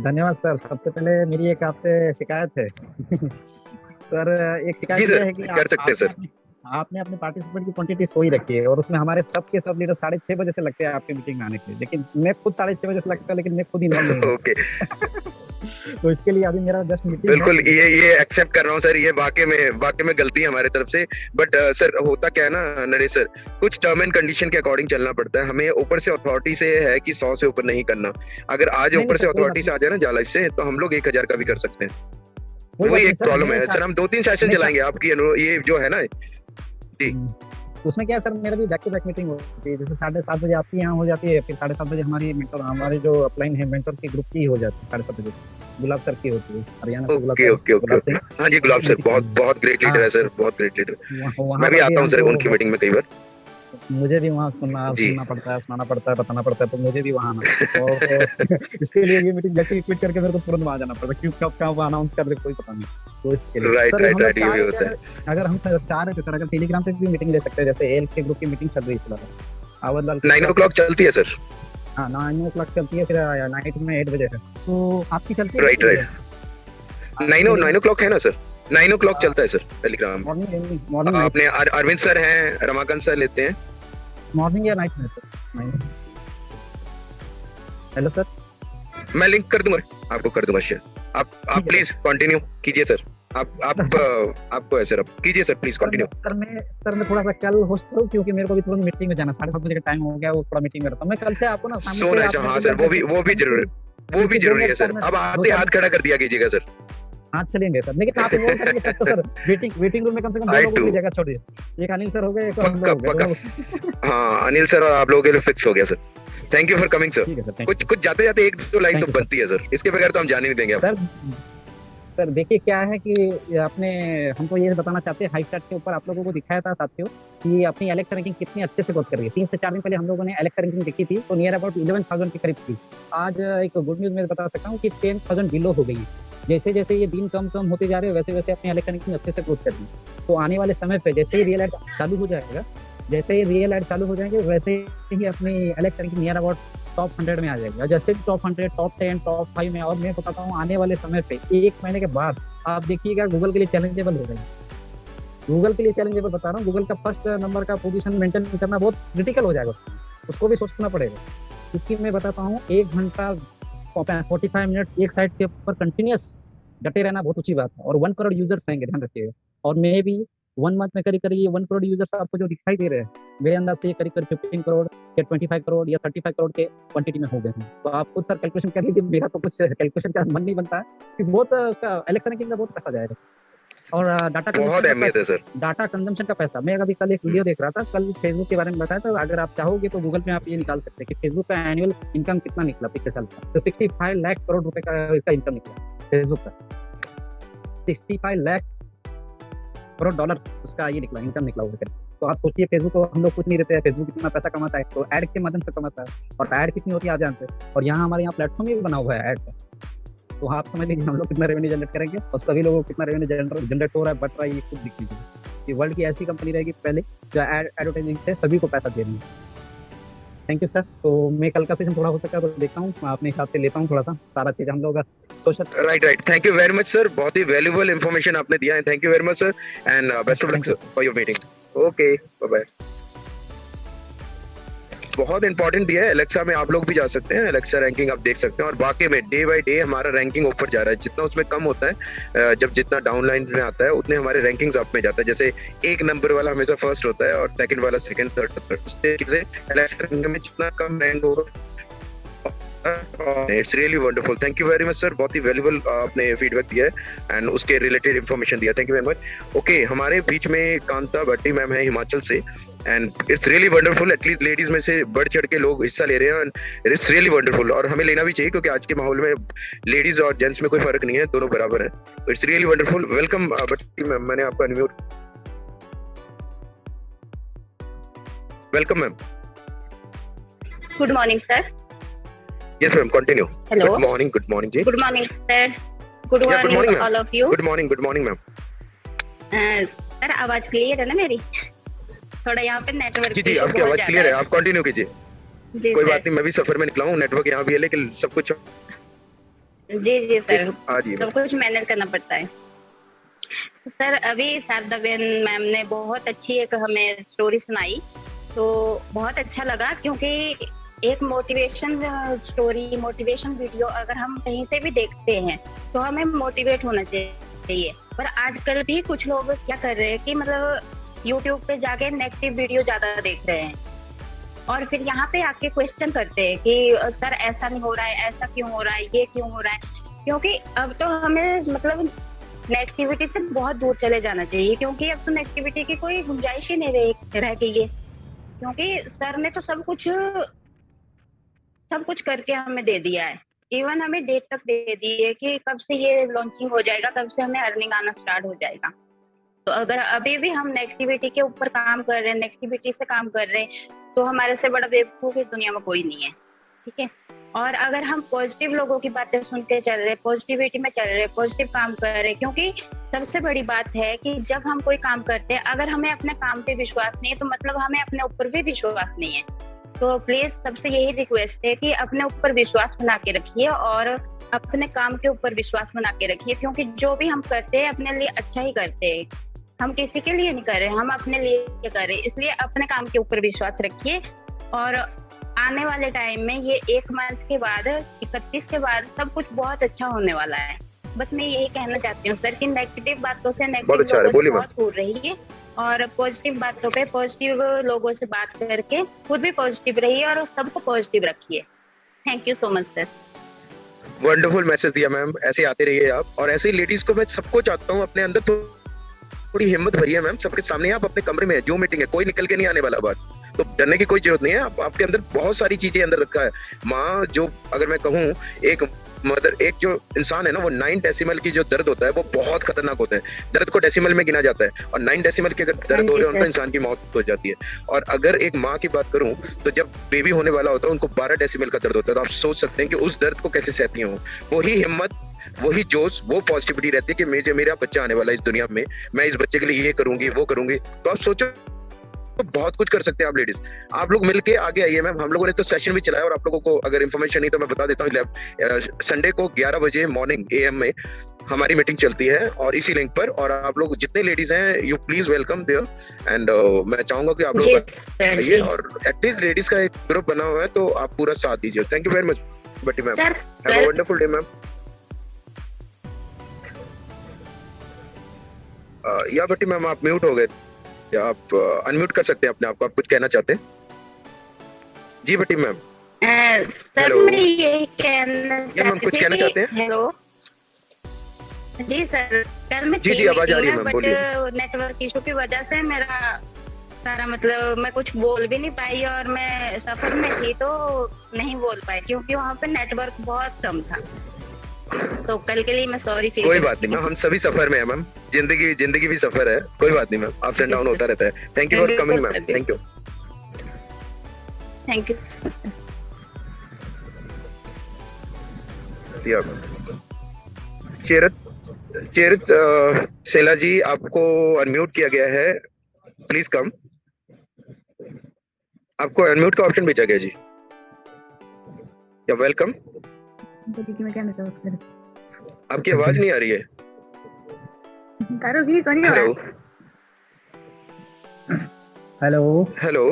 धन्यवाद सर। सबसे पहले मेरी एक आपसे शिकायत है। सर, एक जी शिकायत सर, यह है कि कर सकते हैं आपने सर। अपनी आपने अपने पार्टिसिपेंट की क्वांटिटी सो ही रखी है, और उसमें हमारे सबके सब लीडर 6:30 बजे से लगते हैं आपकी मीटिंग में आने के लिए, लेकिन मैं खुद 6:30 बजे से लगता है, लेकिन मैं खुद इन्वॉल्व नहीं ओके, रहता। तो इसके लिए अभी मेरा जस्ट मीटिंग है। बिल्कुल ये एक्सेप्ट कर रहा हूँ सर। ये वाकई में गलती है हमारी तरफ से। बट सर, होता क्या है ना नरेश सर, कुछ टर्म एंड कंडीशन के अकॉर्डिंग चलना पड़ता है हमें। ऊपर से अथॉरिटी से है कि 100 से ऊपर नहीं करना। अगर आज नहीं नहीं ऊपर सर, से कोई अथॉरिटी बात से नहीं। आ जाए ना जाला से, तो हम लोग 1,000 का भी कर सकते हैं। कोई वही बात नहीं एक सर, प्रॉब्लम है सर। हम 2-3 सेशन मैं चलाएंगे आपकी ये जो है ना। जी। तो उसमें क्या है सर, मेरा भी बैक टू बैक मीटिंग होती है। जैसे 7:30 बजे आपकी यहाँ हो जाती है, फिर 7:30 बजे हमारी मेंटर, हमारे जो अपलाइन है मेंटर की ग्रुप की हो जाती है 7:30 बजे। गुलाब सर की होती है, हरियाणा से गुलाब ओके सर, ओके ओके गुलाब ओके। सिंह। हाँ जी, गुलाब उनकी सर मीटिंग बहुत होती बहुत ग्रेट है। लीडर हाँ, है तो सर, बहुत ग्रेट लीडर। वहाँ मैं भी पर भी आता हूँ सर हमको उनकी मीटिंग में कई बार। मुझे भी वहाँ सुनना जी। सुनना पड़ता है, सुनाना पड़ता है, बताना पड़ता है, तो मुझे भी वहाँ आना पड़ता है। और तो इसके लिए ये मीटिंग जैसे ही क्विट करके मेरे को तुरंत वहाँ जाना पड़ता है, क्यों कब कब अनाउंस कर दे कोई पता नहीं। तो इसके लिए राइट सर, राइट हम लोग राइट, ये चाह भी रहे थे, होता है। अगर हम सर चाह रहे थे सर, अगर टेलीग्राम पे भी मीटिंग ले सकते हैं, जैसे एल के ग्रुप की मीटिंग चल रही है फिलहाल, आवर 9 o'clock चलती है सर। हाँ 9 o'clock चलती है, फिर नाइट में 8 बजे है। तो आपकी चलती है राइट कितने राइट। बजे? नाइन टेलीग्राम 9 o'clock है ना सर। 9 o'clock चलता है sir Telegram. Morning morning night? आपने अरविंद सर हैं, रमाकांत सर लेते हैं। मॉर्निंग या नाइट में सर? नहीं। Hello sir. मैं लिंक कर दूंगा, आपको कर दूंगा शेयर। आप ठीक है प्लीज कंटिन्यू कीजिए सर। आप सर। आपको है सर, अब कीजिए सर, प्लीज सर मैं कंटिन्यू। सर मैं थोड़ा सा कल होस्ट करूँ, क्योंकि मेरे को भी तुरंत मीटिंग में जाना, 7:30 का टाइम हो गया, वो थोड़ा मीटिंग में रहता हूँ। मैं कल से आपको ना सामने सो से, नाइस। आप मेरे हाँ को सर, वो भी जरूरी, क्योंकि वो भी क्योंकि दो जरूरी मिनट है चार सर। अब मिनट दो आते चार हाथ खड़ा कर दिया कीजिएगा सर। हाथ चलेंगे सर, लेकिन आप इन्वॉल्व करेंगे तब तो सर। वेटिंग रूम में कम से कम दो आई लोगों के टू। लिए जगह छोड़िए। एक अनिल सर हो गए, एक और हम लोग पक्का हो गए, पक्का। दो लोग। हाँ, अनिल सर और आप लोगों के लिए फिक्स हो गया sir. Thank you for coming sir. ठीक है सर, थैंक कुछ कुछ जाते जाते एक दो लाइन थैंक तो यू सर। बनती है सर, इसके बगैर तो हम जाने नहीं देंगे सर आपको। सर देखिए क्या है कि आपने हमको ये बताना चाहते हैं, हाई स्टार्ट के ऊपर आप लोगों को दिखाया था साथियों कि अपनी एलेक्स रैंकिंग कितनी अच्छे से ग्रोथ कर रही है। 3 से 4 दिन पहले हम लोगों ने एलेक्स रैंकिंग देखी थी, तो नियर अबाउट 11,000 के करीब थी। आज एक गुड न्यूज मैं बता सकता हूँ कि 10,000 बिलो हो गई है। जैसे जैसे ये दिन कम कम होते जा रहे हैं, वैसे वैसे अपनी एलेक्स रैंकिंग अच्छे से ग्रोथ कर रही है। तो आने वाले समय पे जैसे ही रियल एड चालू हो जाएगा, जैसे ही रियल एड चालू हो जाएंगे, वैसे ही अपनी Alex ranking near about top 100 में आ जाएगी। और जैसे टॉप 100, टॉप 10, टॉप 5 में, और मैं बताता हूँ आने वाले समय पे 1 महीने के बाद आप देखिएगा गूगल के लिए चैलेंजेबल हो गई। गूगल के लिए चैलेंजेबल बता रहा हूँ, गूगल का फर्स्ट नंबर का पोजीशन मेंटेन करना बहुत क्रिटिकल हो जाएगा उसको भी सोचना पड़ेगा। क्योंकि मैं बताता हूँ 1 घंटा 45 मिनट्स एक साइड के ऊपर कंटिन्यूस डटे रहना बहुत ऊंची बात है, और 1 करोड़ यूजर्स रहेंगे, ध्यान रखिएगा। और मे भी 1 मंथ में करीब करीब ये 1 करोड़ यूजर्स आपको जो दिखाई दे रहे हैं, मेरे अंदाज से ये करीब करीब 15 करोड़ या 25 करोड़ या 35 करोड़ के क्वांटिटी में हो गए हैं। तो आप खुद सर कैलकुलेशन कर लीजिए, मेरा तो कुछ कैलकुलेशन का मन नहीं बनता है कि बहुत उसका इलेक्शन का बहुत पैसा जाएगा। और बहुत अहमियत है सर। डाटा कंजम्पशन का पैसा, मैं अभी कल एक वीडियो देख रहा था, कल फेसबुक के बारे में बताया था। अगर आप चाहोगे तो गूगल पे आप ये निकाल सकते हैं कि फेसबुक का एनुअल इनकम कितना निकला पिछले साल का। तो 65 लाख करोड़ रुपए का इसका इनकम निकला फेसबुक का। 65 लाख करोड़ डॉलर उसका ये निकला, इनकम निकला हुआ। तो आप सोचिए, फेसबुक को हम लोग कुछ नहीं रहते हैं, फेसबुक कितना पैसा कमाता है, तो ऐड के माध्यम से कमाता है। और ऐड कितनी होती है आप जानते हैं, और यहाँ हमारे यहाँ प्लेटफॉर्म भी बना हुआ है ऐड का। तो आप समझ लीजिए हम लोग कितना रेवेन्यू जनरेट करेंगे, और सभी लोगों को कितना रेवेन्यू जनरेट हो रहा है, बढ़ रहा है, ये खुद दिख लीजिए। ये वर्ल्ड की ऐसी कंपनी रहेगी पहले जो एडवर्टाइजिंग से सभी को पैसा दे रही है। Thank you sir. तो मैं कल का सेशन थोड़ा हो सकता है तो देखता हूँ, मैं अपने हिसाब से लेता हूँ थोड़ा सा सारा चीज हम लोग social. Right right, thank you very much sir, बहुत ही वैल्यूएबल इन्फॉर्मेशन आपने दिया है। Thank you very much sir, and best of luck sir for your meeting. Okay, bye bye. बहुत इंपॉर्टेंट दिया है। एलेक्सा में आप लोग भी जा सकते हैं, एलेक्सा रैंकिंग आप देख सकते हैं, और वाकई में डे बाय डे हमारा रैंकिंग ऊपर जा रहा है। जितना उसमें कम होता है, जब जितना डाउनलाइन में आता है, उतने हमारे रैंकिंग्स अप में जाता है। जैसे 1 नंबर वाला हमेशा फर्स्ट होता है, और सेकंड वाला सेकंड, थर्ड। एलेक्सा रैंकिंग में जितना कम रैंक होगा, it's really wonderful. Thank you very much sir, बहुत ही वैल्यूएबल आपने फीडबैक दिया है एंड उसके रिलेटेड इन्फॉर्मेशन दिया। Thank you very much. Okay, हमारे बीच में कांता भट्टी मैम है हिमाचल से, and it's really wonderful. At least ladies में से बढ़ चढ़ के लोग हिस्सा ले रहे हैं, एंड इट्स रियली वंडरफुल। और हमें लेना भी चाहिए, क्योंकि आज के माहौल में लेडीज और जेंट्स में कोई फर्क नहीं है, दोनों बराबर है। तो it's really wonderful. Welcome Bhatti ma'am, मैंने आपका unmute. Welcome ma'am. Good morning sir. Yes ma'am, continue. Hello, good morning जी। Good morning sir. Good Yeah, good morning, morning ma'am. All of you. Good morning ma'am. Sir आवाज clear है ना मेरी? थोड़ा यहाँ पे नेटवर्क जी, आपकी आवाज क्लियर है, आप कंटिन्यू कीजिए। जी कोई सर। बात नहीं, मैं भी सफर में निकला हूँ, नेटवर्क यहाँ भी है, लेकिन सब कुछ जी जी सर, हाँ जी सब कुछ मैनेज करना पड़ता है। तो सर अभी शारदा बेन मैम ने बहुत अच्छी एक हमें स्टोरी सुनाई, तो बहुत अच्छा लगा, क्योंकि एक मोटिवेशन स्टोरी, मोटिवेशन वीडियो अगर हम कहीं से भी देखते हैं तो हमें मोटिवेट होना चाहिए। पर आजकल भी कुछ लोग क्या कर रहे हैं कि मतलब यूट्यूब पे जाके नेगेटिव वीडियो ज्यादा देख रहे हैं और फिर यहाँ पे आके क्वेश्चन करते हैं कि सर ऐसा नहीं हो रहा है, ऐसा क्यों हो रहा है, ये क्यों हो रहा है। क्योंकि अब तो हमें मतलब नेगेटिविटी से बहुत दूर चले जाना चाहिए, क्योंकि अब तो नेगेटिविटी की कोई गुंजाइश ही नहीं रह गई है। क्योंकि सर ने तो सब कुछ करके हमें दे दिया है। इवन हमें डेट तक दे दी है कि कब से ये लॉन्चिंग हो जाएगा, कब से हमें अर्निंग आना स्टार्ट हो जाएगा। तो अगर अभी भी हम नेगेटिविटी के ऊपर काम कर रहे हैं, नेगेटिविटी से काम कर रहे हैं, तो हमारे से बड़ा बेवकूफ इस दुनिया में कोई नहीं है। ठीक है। और अगर हम पॉजिटिव लोगों की बातें सुनते चल रहे, पॉजिटिविटी में चल रहे, पॉजिटिव काम कर रहे, क्योंकि सबसे बड़ी बात है कि जब हम कोई काम करते हैं, अगर हमें अपने काम पे विश्वास नहीं है तो मतलब हमें अपने ऊपर भी विश्वास नहीं है। तो प्लीज सबसे यही रिक्वेस्ट है कि अपने ऊपर विश्वास बना के रखिए और अपने काम के ऊपर विश्वास बना के रखिए, क्योंकि जो भी हम करते हैं अपने लिए अच्छा ही करते हैं। हम किसी के लिए नहीं कर रहे, हम अपने लिए कर रहे हैं। इसलिए अपने काम के ऊपर विश्वास रखिए और आने वाले टाइम में ये 1 मंथ के बाद 31 के बाद सब कुछ बहुत अच्छा होने वाला है। बस मैं यही कहना चाहती हूँ सर कि नेगेटिव बातों से, नेगेटिव लोगों से बहुत दूर रहिए और पॉजिटिव बातों पे, पॉजिटिव लोगों से बात करके खुद भी पॉजिटिव रहिए और सबको पॉजिटिव रखिए। Thank you so much sir. Wonderful message दिया मैम, ऐसे आते रहिए आप। और ऐसे ही लेडीज को मैं सबको चाहता हूँ अपने अंदर थोड़ी हिम्मत भरिए मैम। सबके सामने आप अपने कमरे में, जो मीटिंग है, कोई निकल के नहीं आने वाला बात, तो डरने की कोई जरूरत नहीं है। आपके अंदर बहुत सारी चीजें अंदर रखा है। माँ जो, अगर मैं कहूँ, एक मदर, एक जो इंसान है ना, वो 9 डेसिमल की जो दर्द होता है वो बहुत खतरनाक होता है। दर्द को डेसिमल में गिना जाता है और 9 डेसिमल के अगर दर्द हो रहे हो तो इंसान की मौत हो जाती है। और अगर एक माँ की बात करूं तो जब बेबी होने वाला होता है उनको 12 डेसिमल का दर्द होता है। तो आप सोच सकते हैं कि उस दर्द को कैसे सहती हूँ। वही हिम्मत, वही जोश, वो पॉजिटिविटी रहती है कि मेरा बच्चा आने वाला है इस दुनिया में, मैं इस बच्चे के लिए ये करूंगी, वो करूंगी। तो आप सोचो, तो बहुत कुछ कर सकते हैं आप लेडीज। आप लोग मिलके आगे आइए मैम। हम लोगों ने तो सेशन भी चलाया और आप लोगों को अगर इन्फॉर्मेशन नहीं तो मैं बता देता हूँ। संडे को 11 बजे मॉर्निंग AM में हमारी मीटिंग चलती है और इसी लिंक पर। और आप लोग जितने लेडीज हैं, you please welcome there. And मैं चाहूंगा कि आप लोग आइए और एटलीस्ट लेडीज का एक ग्रुप बना हुआ है तो आप पूरा साथ दीजिए। Thank you very much Batti ma'am. Have a wonderful day ma'am. Yeah Batti ma'am आप म्यूट हो गए, या आप अनम्यूट कर सकते हैं अपने आप को। आप कुछ कहना चाहते हैं? जी बट्टी मैम। सर मैं ये कहना चाहती हूँ। हेलो जी सर, कल मैं जी आवाज आ रही है मैम, बोलिए। नेटवर्क इशू की वजह से मेरा सारा मतलब मैं कुछ बोल भी नहीं पाई और मैं सफर में थी तो नहीं बोल पाई, क्योंकि वहाँ पे नेटवर्क बहुत कम था। तो कल के लिए मैं सॉरी। कोई बात नहीं मैम, हम सभी सफर में है मैम। जिंदगी भी सफर है, कोई बात नहीं मैम, अप एंड डाउन होता रहता है। Thank you for coming ma'am. Thank you. Thank you. चेरत सेला जी, आपको अनम्यूट किया गया है, प्लीज कम। आपको अनम्यूट का ऑप्शन भेजा गया जी। या वेलकम। आपकी आवाज नहीं आ रही है। Hello hello hello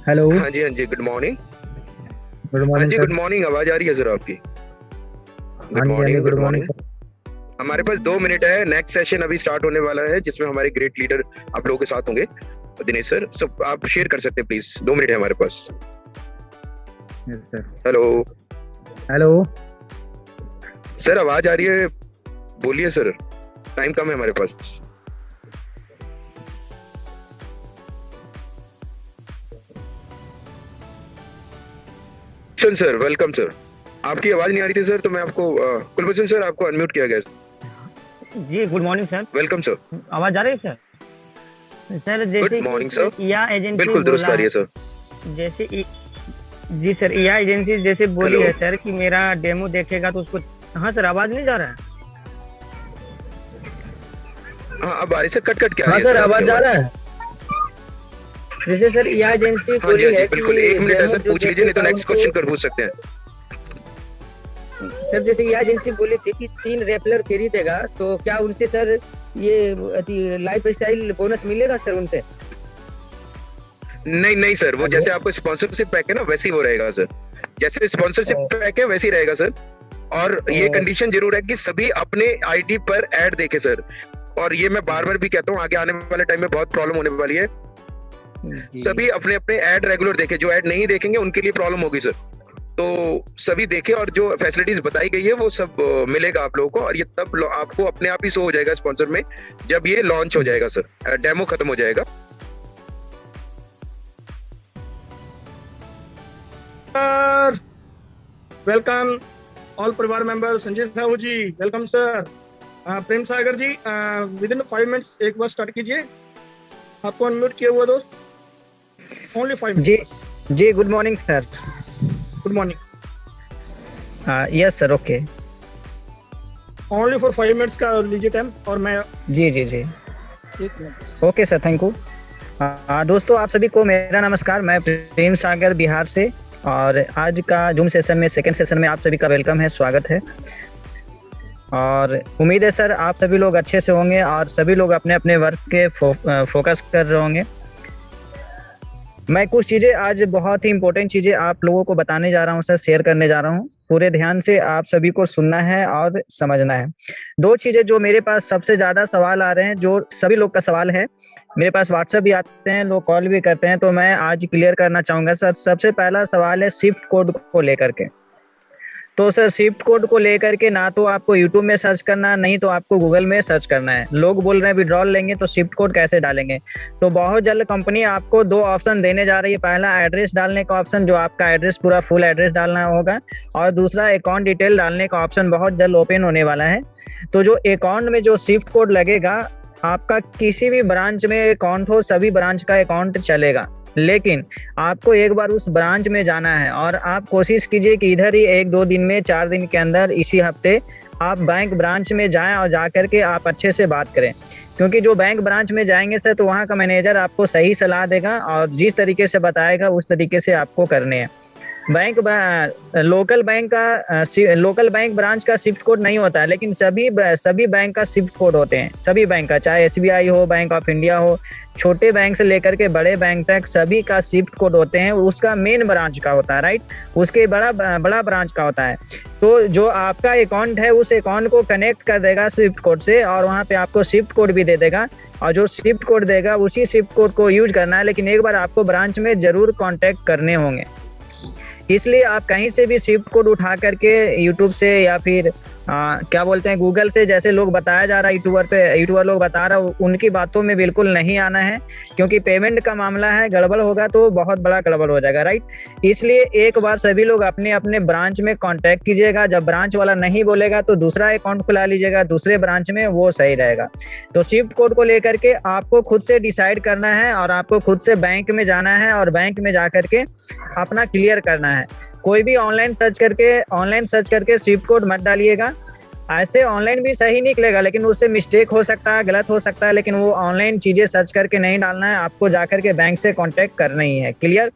hello. हाँ जी गुड मॉर्निंग। हाँ जी गुड मॉर्निंग, आवाज आ रही है सर आपकी? Good morning. हमारे पास 2 मिनट है। नेक्स्ट सेशन अभी स्टार्ट होने वाला है जिसमें हमारे ग्रेट लीडर आप लोगों के साथ होंगे, दिनेश सर। सब आप शेयर कर सकते हैं प्लीज, 2 मिनट है हमारे पास। हेलो हेलो सर, आवाज आ रही है? बोलिए सर, टाइम कम है हमारे पास। Sir welcome sir. आपकी आवाज नहीं आ रही थी सर, तो मैं आपको कुलभूषण सर आपको अनम्यूट किया गया जी। Good morning sir. Welcome sir. आवाज आ रही है सर? सर जैसे गुड मॉर्निंग सर। या एजेंसी बिल्कुल दुरुस्त आ रही है सर। जैसे जी सर, या एजेंसी जैसे बोली है सर कि मेरा डेमो देखेगा तो उसको। हाँ सर, आवाज नहीं जा रहा है? हाँ अब आ रही सर, कट क्या? हाँ सर, आवाज आ रहा है। जैसे सर या एजेंसी बोली है बिल्कुल, 1 मिनट है सर, पूछ लीजिए, नहीं तो नेक्स्ट क्वेश्चन कर पूछ सकते हैं। सर जैसे ये एजेंसी बोली थी कि 3 रेफरल फ्री देगा, तो क्या उनसे सर ये लाइफ स्टाइल बोनस मिलेगा सर उनसे? नहीं नहीं सर, वो जैसे आपको स्पॉन्सरशिप पैक है ना वैसे ही वो रहेगा सर, जैसे स्पॉन्सरशिप पैक है वैसे ही रहेगा सर। और ये कंडीशन जरूर है कि सभी अपने आईडी पर ऐड देखे सर, और ये मैं बार बार भी कहता हूँ आगे आने वाले टाइम में बहुत प्रॉब्लम होने वाली है। सभी अपने अपने ऐड रेगुलर देखे, जो ऐड नहीं देखेंगे उनके लिए प्रॉब्लम होगी सर। तो सभी देखे और जो फैसिलिटीज बताई गई है वो सब मिलेगा आप लोगों को, और ये तब आपको अपने आप ही शो हो जाएगा स्पॉन्सर में जब ये लॉन्च हो जाएगा सर, डेमो खत्म हो जाएगा। वेलकम ऑल परिवार member. Sanjay Sahu ji welcome sir. Prem Sagar ji within 5 minutes एक बार स्टार्ट कीजिए, आपको अनम्यूट किया हुआ दोस्त, ओनली 5 मिनट्स। जी good morning sir. Good morning. Yes sir, okay. Only for 5 minutes का लीजिए टाइम, और मैं जी ओके सर, थैंक यू। दोस्तों आप सभी को मेरा नमस्कार। मैं प्रेम सागर बिहार से, और आज का जूम सेशन में सेकंड सेशन में आप सभी का वेलकम है, स्वागत है। और उम्मीद है सर आप सभी लोग अच्छे से होंगे और सभी लोग अपने अपने वर्क के फोकस कर रहे होंगे। मैं कुछ चीज़ें आज बहुत ही इंपॉर्टेंट चीज़ें आप लोगों को बताने जा रहा हूँ सर, शेयर करने जा रहा हूँ। पूरे ध्यान से आप सभी को सुनना है और समझना है। 2 चीज़ें जो मेरे पास सबसे ज़्यादा सवाल आ रहे हैं, जो सभी लोग का सवाल है, मेरे पास व्हाट्सएप भी आते हैं, लोग कॉल भी करते हैं, तो मैं आज क्लियर करना चाहूँगा सर। सबसे पहला सवाल है शिफ्ट कोड को लेकर के। तो सर शिफ्ट कोड को लेकर के ना तो आपको यूट्यूब में सर्च करना, नहीं तो आपको गूगल में सर्च करना है। लोग बोल रहे हैं विड्रॉल लेंगे तो शिफ्ट कोड कैसे डालेंगे? तो बहुत जल्द कंपनी आपको 2 ऑप्शन देने जा रही है। पहला एड्रेस डालने का ऑप्शन, जो आपका एड्रेस पूरा फुल एड्रेस डालना होगा, और दूसरा अकाउंट डिटेल डालने का ऑप्शन बहुत जल्द ओपन होने वाला है। तो जो अकाउंट में जो शिफ्ट कोड लगेगा, आपका किसी भी ब्रांच में अकाउंट हो, सभी ब्रांच का अकाउंट चलेगा, लेकिन आपको एक बार उस ब्रांच में जाना है, और आप कोशिश कीजिए कि इधर ही 1-2 दिन में, 4 दिन के अंदर, इसी हफ्ते आप बैंक ब्रांच में जाएं और जाकर के आप अच्छे से बात करें। क्योंकि जो बैंक ब्रांच में जाएंगे सर, तो वहाँ का मैनेजर आपको सही सलाह देगा और जिस तरीके से बताएगा उस तरीके से आपको करने हैं। लोकल बैंक ब्रांच का शिफ्ट कोड नहीं होता है, लेकिन सभी बैंक का शिफ्ट कोड होते हैं। सभी बैंक का, चाहे SBI हो, बैंक ऑफ इंडिया हो, छोटे बैंक से लेकर के बड़े बैंक तक सभी का शिफ्ट कोड होते हैं। उसका मेन ब्रांच का होता है, राइट, उसके बड़ा ब्रांच का होता है। तो जो आपका अकाउंट है उस अकाउंट को कनेक्ट कर देगा शिफ्ट कोड से, और वहाँ पे आपको शिफ्ट कोड भी दे देगा, और जो शिफ्ट कोड देगा उसी शिफ्ट कोड को यूज करना है। लेकिन एक बार आपको ब्रांच में जरूर कांटेक्ट करने होंगे। इसलिए आप कहीं से भी शिफ्ट कोड उठा करके यूट्यूब से या फिर क्या बोलते हैं गूगल से, जैसे लोग बताया जा रहा है यूट्यूबर लोग बता रहा है, उनकी बातों में बिल्कुल नहीं आना है, क्योंकि पेमेंट का मामला है। गड़बड़ होगा तो बहुत बड़ा गड़बड़ हो जाएगा, राइट। इसलिए एक बार सभी लोग अपने अपने ब्रांच में कांटेक्ट कीजिएगा। जब ब्रांच वाला नहीं बोलेगा तो दूसरा अकाउंट खुला लीजिएगा दूसरे ब्रांच में, वो सही रहेगा। तो शिफ्ट कोड को लेकर के आपको खुद से डिसाइड करना है, और आपको खुद से बैंक में जाना है, और बैंक में जा करके अपना क्लियर करना है। कोई भी ऑनलाइन सर्च करके शिफ्ट कोड मत डालिएगा। ऐसे ऑनलाइन भी सही निकलेगा, लेकिन उससे मिस्टेक हो सकता है, गलत हो सकता है, लेकिन वो ऑनलाइन चीजें सर्च करके नहीं डालना है। आपको जाकर के बैंक से कांटेक्ट करना ही है, क्लियर।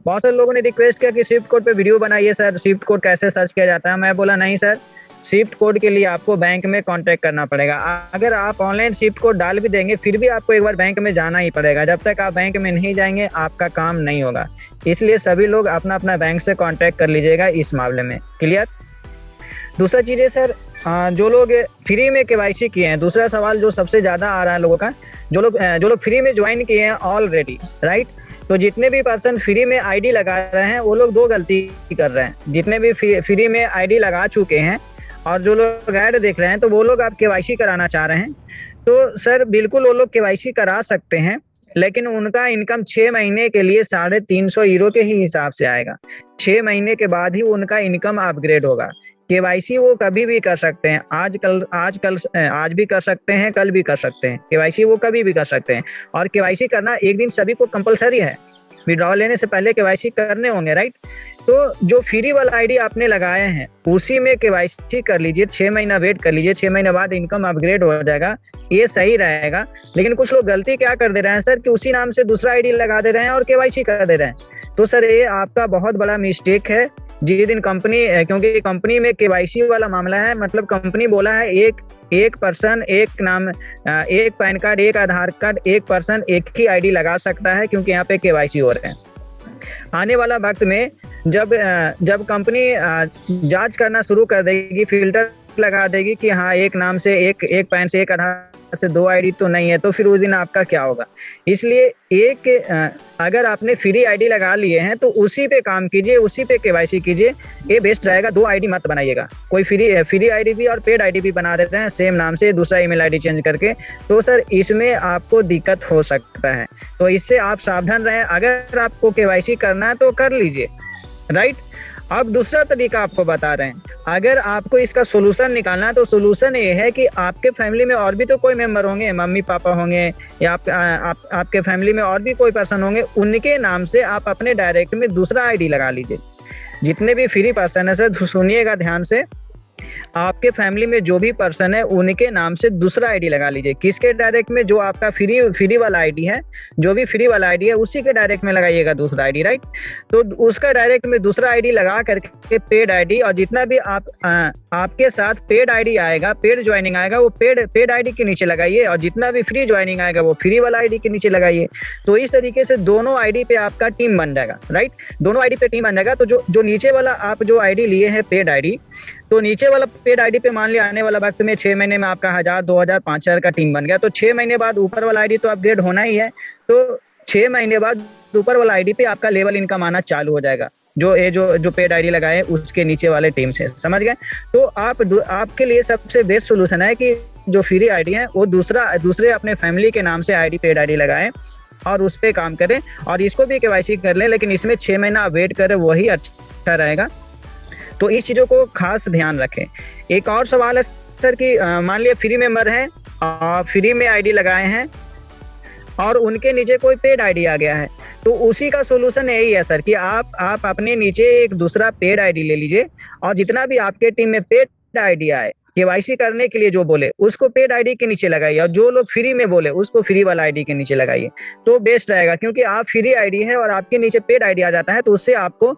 बहुत सारे लोगों ने रिक्वेस्ट किया कि शिफ्ट कोड पे वीडियो बनाइए सर, शिफ्ट कोड कैसे सर्च किया जाता है। मैं बोला नहीं सर, शिफ्ट कोड के लिए आपको बैंक में कांटेक्ट करना पड़ेगा। अगर आप ऑनलाइन शिफ्ट कोड डाल भी देंगे, फिर भी आपको एक बार बैंक में जाना ही पड़ेगा। जब तक आप बैंक में नहीं जाएंगे आपका काम नहीं होगा। इसलिए सभी लोग अपना अपना बैंक से कांटेक्ट कर लीजिएगा इस मामले में, क्लियर। दूसरा चीज़ है सर, जो लोग फ्री में KYC किए हैं, दूसरा सवाल जो सबसे ज़्यादा आ रहा है लोगों का, जो लोग फ्री में ज्वाइन किए हैं ऑलरेडी, राइट। तो जितने भी पर्सन फ्री में ID लगा रहे हैं, वो लोग 2 गलती कर रहे हैं। जितने भी फ्री में ID लगा चुके हैं और जो लोग ऐड देख रहे हैं, तो वो लोग आप KYC कराना चाह रहे हैं, तो सर बिल्कुल वो लोग KYC करा सकते हैं, लेकिन उनका इनकम 6 महीने के लिए 350 यूरो के ही हिसाब से आएगा। 6 महीने के बाद ही उनका इनकम अपग्रेड होगा। KYC वो कभी भी कर सकते हैं, आज भी कर सकते हैं, कल भी कर सकते हैं। KYC वो कभी भी कर सकते हैं, और KYC करना एक दिन सभी को कंपलसरी है। विड्रॉल लेने से पहले KYC करने होंगे, राइट। तो जो फ्री वाला ID आपने लगाए हैं उसी में KYC कर लीजिए, 6 महीना वेट कर लीजिए, 6 महीने बाद इनकम अपग्रेड हो जाएगा, ये सही रहेगा। लेकिन कुछ लोग गलती क्या कर दे रहे हैं सर, कि उसी नाम से दूसरा ID लगा दे रहे हैं और KYC कर दे रहे हैं। तो सर ये आपका बहुत बड़ा मिस्टेक है। जिस दिन कंपनी, क्योंकि कंपनी में केवाईसी वाला मामला है, मतलब कंपनी बोला है एक पर्सन एक नाम, एक पैन कार्ड, एक आधार कार्ड, एक पर्सन एक ही आईडी लगा सकता है, क्योंकि यहाँ पे केवाईसी हो रहे हैं। आने वाला वक्त में जब कंपनी जांच करना शुरू कर देगी, फिल्टर लगा देगी कि हाँ एक नाम से एक पैन से एक आधार से 2 आईडी तो नहीं है, तो फिर उस दिन आपका क्या होगा। इसलिए अगर आपने फ्री आईडी लगा लिए हैं तो उसी पे काम कीजिए, उसी पे केवाईसी कीजिए, ये बेस्ट रहेगा। 2 आईडी मत बनाइएगा। कोई फ्री आईडी भी और पेड आईडी भी बना देते हैं सेम नाम से, दूसरा ईमेल आईडी चेंज करके, तो सर इसमें आपको दिक्कत हो सकता है। तो इससे आप सावधान रहें। अगर आपको केवाईसी करना है तो कर लीजिए, राइट। अब दूसरा तरीका आपको बता रहे हैं, अगर आपको इसका सोल्यूशन निकालना है तो सोल्यूशन ये है कि आपके फैमिली में और भी तो कोई मेंबर होंगे, मम्मी पापा होंगे या आपके फैमिली में और भी कोई पर्सन होंगे, उनके नाम से आप अपने डायरेक्ट में दूसरा आईडी लगा लीजिए। जितने भी फ्री पर्सन है सर, सुनिएगा ध्यान से, आपके फैमिली में जो भी पर्सन है उनके नाम से दूसरा आईडी लगा लीजिए। किसके डायरेक्ट में? जो आपका फ्री वाला आईडी है, जो भी फ्री वाला आईडी है उसी के डायरेक्ट में लगाइएगा दूसरा आईडी, राइट। तो उसका डायरेक्ट में दूसरा आईडी लगा करके पेड आईडी, और जितना भी आपके साथ पेड आईडी आएगा, पेड ज्वाइनिंग आएगा, वो पेड आईडी के नीचे लगाइए, और जितना भी फ्री ज्वाइनिंग आएगा वो फ्री वाला आईडी के नीचे लगाइए। तो इस तरीके से दोनों आईडी पे आपका टीम बन जाएगा, राइट। दोनों आईडी पे टीम बन जाएगा। तो जो नीचे वाला आप जो आईडी लिए हैं पेड आईडी, तो नीचे वाला पेड आईडी पे मान लिया आने वाला वक्त में 6 महीने में आपका 1000, 2000, 5000 का टीम बन गया, तो 6 महीने बाद ऊपर वाला आईडी तो अपग्रेड होना ही है। तो 6 महीने बाद ऊपर वाला आईडी पे आपका लेवल इनकम आना चालू हो जाएगा, जो पेड आईडी लगाए उसके नीचे वाले टीम से, समझ गए। तो आपके लिए सबसे बेस्ट सोल्यूशन है कि जो फ्री आईडी है वो दूसरे अपने फैमिली के नाम से आईडी, पेड आईडी लगाएं और उस पर काम करें, और इसको भी केवाईसी कर लें, लेकिन इसमें 6 महीना वेट करें, वही अच्छा रहेगा। तो इस चीज़ों को खास ध्यान रखें। एक और सवाल है सर कि मान लिया फ्री मेंबर हैं, फ्री में आईडी लगाए हैं और उनके नीचे कोई पेड आईडी आ गया है, तो उसी का सोल्यूशन यही है सर कि आप अपने नीचे एक दूसरा पेड आईडी ले लीजिए, और जितना भी आपके टीम में पेड आईडी आए केवाईसी करने के लिए जो बोले उसको पेड आईडी के नीचे लगाइए, और जो लोग फ्री में बोले उसको फ्री वाला आईडी के नीचे लगाइए, तो बेस्ट रहेगा। क्योंकि आप फ्री आईडी है और आपके नीचे पेड आईडी आ जाता है, तो उससे आपको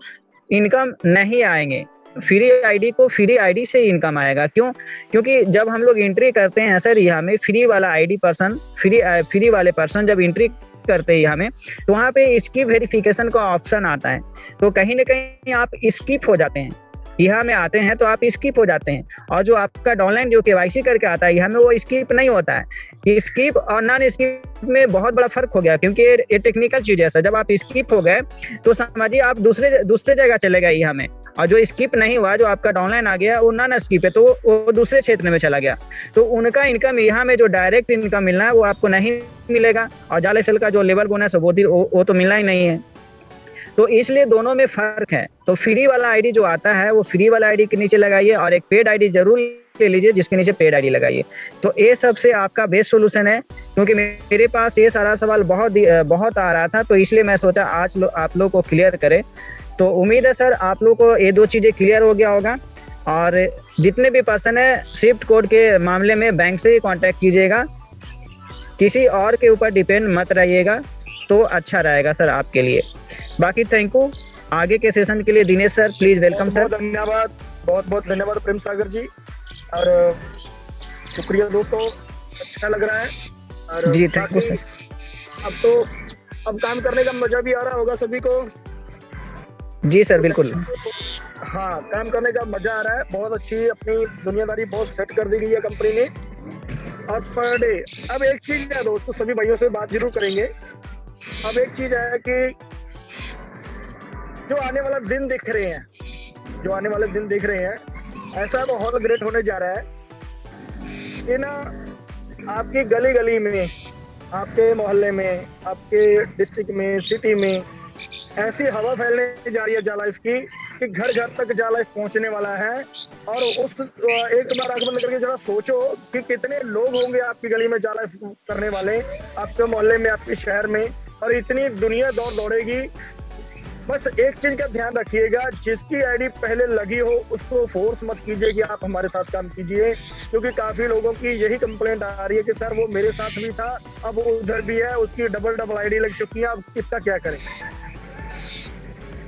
इनकम नहीं आएंगे। फ्री आईडी को फ्री आईडी से इनकम आएगा। क्यों? क्योंकि जब हम लोग एंट्री करते हैं सर यहाँ में, फ्री वाला आईडी पर्सन, फ्री वाले पर्सन जब एंट्री करते हैं यहाँ में, तो वहाँ पे स्किप वेरिफिकेशन का ऑप्शन आता है, तो कहीं ना कहीं आप स्किप हो जाते हैं। यहाँ में आते हैं तो आप स्किप हो जाते हैं, और जो आपका ऑनलाइन जो केवाईसी करके आता है यहाँ में, वो स्किप नहीं होता है। स्किप और नॉन स्किप में बहुत बड़ा फर्क हो गया, क्योंकि ये टेक्निकल चीज है सर। जब आप स्किप हो गए तो समझिए आप दूसरे जगह चले गए यहाँ में, और जो स्किप नहीं हुआ, जो आपका ऑनलाइन आ गया, वो नॉन स्किप है, तो वो दूसरे क्षेत्र में चला गया, तो उनका इनकम यहाँ में जो डायरेक्ट इनकम मिलना है वो आपको नहीं मिलेगा, और जाल एक्सेल का जो लेवल बोनस है वो तो मिलना ही नहीं है। तो इसलिए दोनों में फर्क है। तो फ्री वाला आईडी जो आता है वो फ्री वाला आईडी के नीचे लगाइए, और एक पेड आईडी जरूर ले लीजिए जिसके नीचे पेड आईडी लगाइए। तो ये सबसे आपका बेस्ट सोल्यूशन है। क्योंकि मेरे पास ये सारा सवाल बहुत आ रहा था, तो इसलिए मैं सोचा आज आप लोग को क्लियर करें। तो उम्मीद है सर आप लोग को ये 2 चीजें क्लियर हो गया होगा। और जितने भी पर्सन है शिफ्ट कोड के मामले में बैंक से ही कॉन्टेक्ट कीजिएगा, किसी और के ऊपर डिपेंड मत रहिएगा, तो अच्छा रहेगा सर आपके लिए। बाकी थैंक यू। आगे के सेशन के लिए Dinesh sir please welcome sir. धन्यवाद, बहुत बहुत धन्यवाद प्रेम सागर जी, और शुक्रिया दोस्तों, अच्छा लग रहा है। और जी थैंक यू सर। अब काम करने का मजा भी आ रहा होगा सभी को। जी सर बिल्कुल। हाँ, काम करने का मजा आ रहा है। बहुत अच्छी अपनी दुनियादारी बहुत सेट कर दी गई है कंपनी ने, और पर डे। अब एक चीज है दोस्तों, सभी भाइयों से बात जरूर करेंगे। अब एक चीज है कि जो आने वाला दिन देख रहे हैं, ऐसा माहौल ग्रेट होने जा रहा है कि ना आपकी गली गली में, आपके मोहल्ले में, आपके डिस्ट्रिक्ट में, सिटी में ऐसी हवा फैलने जा रही है जा लाइफ की कि घर घर तक जा लाइफ पहुंचने वाला है। और उस एक बार आंख बंद करके जरा सोचो कि कितने लोग होंगे आपकी गली में जा लाइफ करने वाले, आपके मोहल्ले में, आपके शहर में, और इतनी दुनिया दौड़ेगी। बस एक चीज का ध्यान रखिएगा, जिसकी आईडी पहले लगी हो उसको फोर्स मत कीजिए कि आप हमारे साथ काम कीजिए, क्योंकि काफी लोगों की यही कंप्लेंट आ रही है कि सर वो मेरे साथ भी था, अब उधर भी है, उसकी डबल आईडी लग चुकी है, अब किसका क्या करें।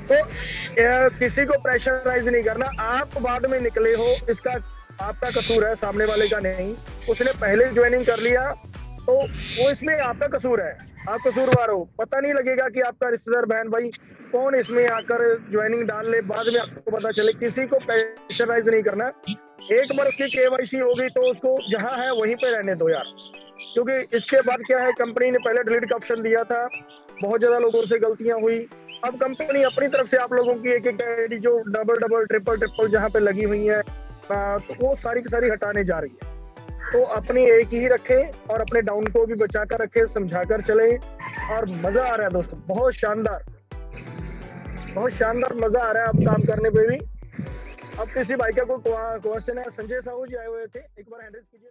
तो किसी को प्रेशराइज नहीं करना, आप बाद में निकले हो इसका आपका कसूर है, सामने वाले का नहीं। उसने पहले ज्वाइनिंग कर लिया तो वो इसमें आपका कसूर है, आप कसूरवार हो। पता नहीं लगेगा कि आपका रिश्तेदार बहन भाई कौन इसमें आकर ज्वाइनिंग डाल ले, बाद में आपको पता चले। किसी को प्रेशराइज नहीं करना। एक बार उसकी केवाईसी हो गई तो उसको जहां है वहीं पे रहने दो यार, क्योंकि इसके बाद क्या है, कंपनी ने पहले डिलीट का ऑप्शन दिया था, बहुत ज्यादा लोगों से गलतियां हुई। अब कंपनी अपनी तरफ से आप लोगों की एक एक आईडी जो डबल ट्रिपल जहां पे लगी हुई है तो वो सारी की सारी हटाने जा रही है। तो अपनी एक ही रखें और अपने डाउन को भी बचा कर रखें, समझा कर चले। और मजा आ रहा है दोस्तों, बहुत शानदार मजा आ रहा है अब काम करने पे भी। अब किसी भाई का कोई क्वेश्चन है? संजय साहू जी आए हुए थे, एक बार हैंड रेज कीजिए।